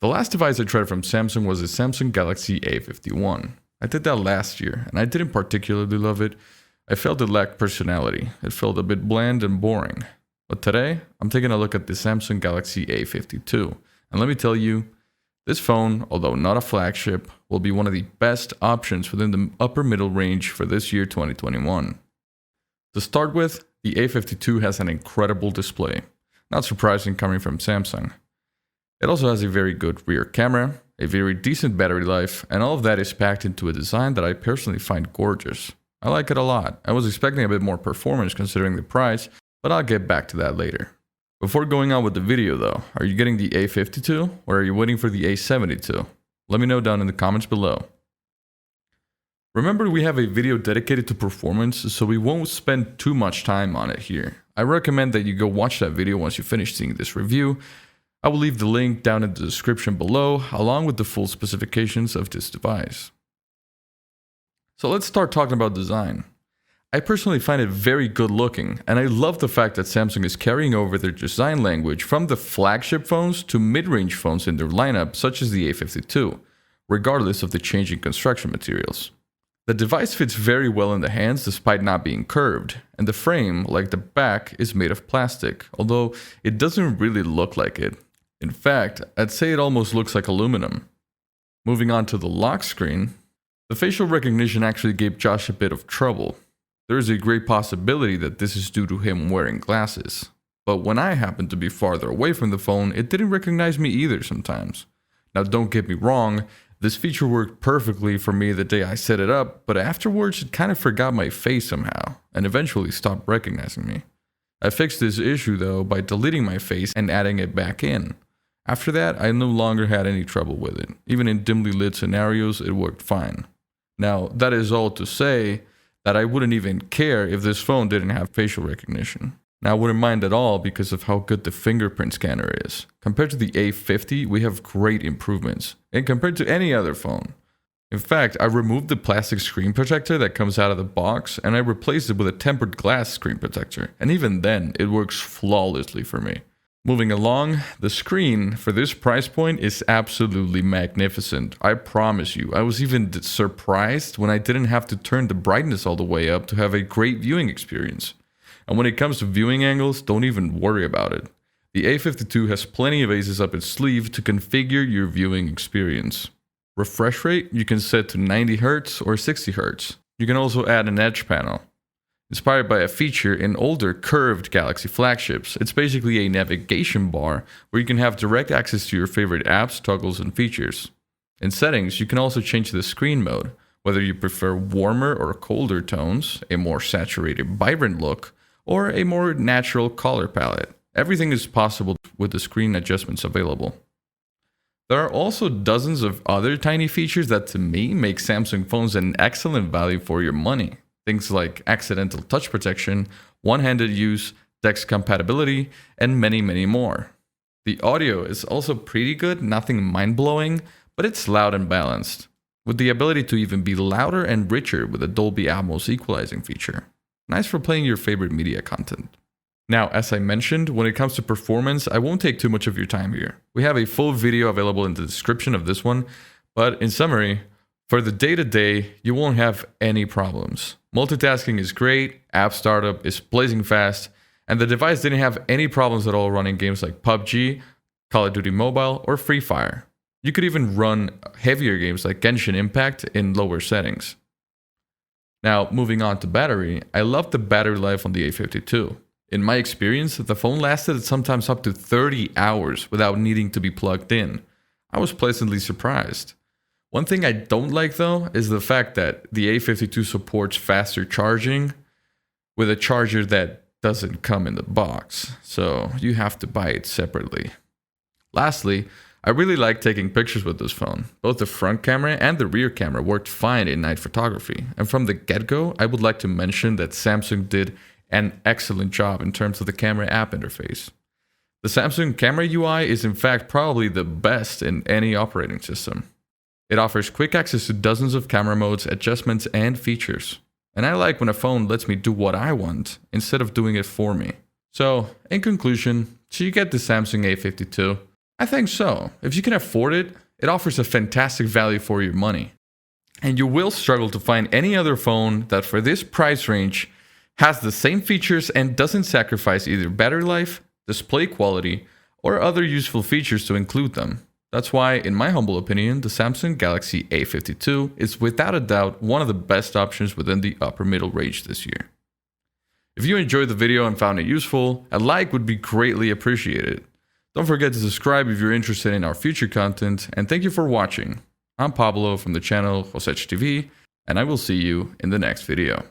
The last device I tried from Samsung was the Samsung Galaxy A51. I did that last year, and I didn't particularly love it. I felt it lacked personality. It felt a bit bland and boring. But today, I'm taking a look at the Samsung Galaxy A52. And let me tell you, this phone, although not a flagship, will be one of the best options within the upper middle range for this year 2021. To start with, the A52 has an incredible display. Not surprising coming from Samsung. It also has a very good rear camera, a very decent battery life, and all of that is packed into a design that I personally find gorgeous. I like it a lot. I was expecting a bit more performance considering the price, but I'll get back to that later. Before going on with the video though, are you getting the A52 or are you waiting for the A72? Let me know down in the comments below. Remember, we have a video dedicated to performance, so we won't spend too much time on it here. I recommend that you go watch that video once you finish seeing this review. I will leave the link down in the description below, along with the full specifications of this device. So let's start talking about design. I personally find it very good looking, and I love the fact that Samsung is carrying over their design language from the flagship phones to mid-range phones in their lineup, such as the A52, regardless of the changing construction materials. The device fits very well in the hands despite not being curved, and the frame, like the back, is made of plastic, although it doesn't really look like it. In fact, I'd say it almost looks like aluminum. Moving on to the lock screen, the facial recognition actually gave Josh a bit of trouble. There is a great possibility that this is due to him wearing glasses. But when I happened to be farther away from the phone, it didn't recognize me either sometimes. Now don't get me wrong, this feature worked perfectly for me the day I set it up, but afterwards it kind of forgot my face somehow, and eventually stopped recognizing me. I fixed this issue though by deleting my face and adding it back in. After that, I no longer had any trouble with it. Even in dimly lit scenarios, it worked fine. Now, that is all to say that I wouldn't even care if this phone didn't have facial recognition. Now, I wouldn't mind at all because of how good the fingerprint scanner is. Compared to the A50, we have great improvements, and compared to any other phone. In fact, I removed the plastic screen protector that comes out of the box, and I replaced it with a tempered glass screen protector, and even then, it works flawlessly for me. Moving along, the screen for this price point is absolutely magnificent. I promise you. I was even surprised when I didn't have to turn the brightness all the way up to have a great viewing experience. And when it comes to viewing angles, don't even worry about it. The A52 has plenty of aces up its sleeve to configure your viewing experience. Refresh rate you can set to 90Hz or 60Hz. You can also add an edge panel. Inspired by a feature in older curved Galaxy flagships, it's basically a navigation bar where you can have direct access to your favorite apps, toggles, and features. In settings, you can also change the screen mode, whether you prefer warmer or colder tones, a more saturated, vibrant look, or a more natural color palette. Everything is possible with the screen adjustments available. There are also dozens of other tiny features that to me make Samsung phones an excellent value for your money. Things like accidental touch protection, one-handed use, DeX compatibility, and many, many more. The audio is also pretty good, nothing mind-blowing, but it's loud and balanced, with the ability to even be louder and richer with a Dolby Atmos equalizing feature. Nice for playing your favorite media content. Now, as I mentioned, when it comes to performance, I won't take too much of your time here. We have a full video available in the description of this one, but in summary, for the day-to-day, you won't have any problems. Multitasking is great, app startup is blazing fast, and the device didn't have any problems at all running games like PUBG, Call of Duty Mobile, or Free Fire. You could even run heavier games like Genshin Impact in lower settings. Now, moving on to battery, I love the battery life on the A52. In my experience, the phone lasted sometimes up to 30 hours without needing to be plugged in. I was pleasantly surprised. One thing I don't like though is the fact that the A52 supports faster charging with a charger that doesn't come in the box, so you have to buy it separately. Lastly, I really like taking pictures with this phone. Both the front camera and the rear camera worked fine in night photography, and from the get-go, I would like to mention that Samsung did an excellent job in terms of the camera app interface. The Samsung camera UI is in fact probably the best in any operating system. It offers quick access to dozens of camera modes, adjustments, and features. And I like when a phone lets me do what I want instead of doing it for me. So, in conclusion, so you get the Samsung A52. I think so. If you can afford it, it offers a fantastic value for your money. And you will struggle to find any other phone that for this price range has the same features and doesn't sacrifice either battery life, display quality, or other useful features to include them. That's why, in my humble opinion, the Samsung Galaxy A52 is without a doubt one of the best options within the upper middle range this year. If you enjoyed the video and found it useful, a like would be greatly appreciated. Don't forget to subscribe if you're interested in our future content, and thank you for watching. I'm Pablo from the channel Josech TV, and I will see you in the next video.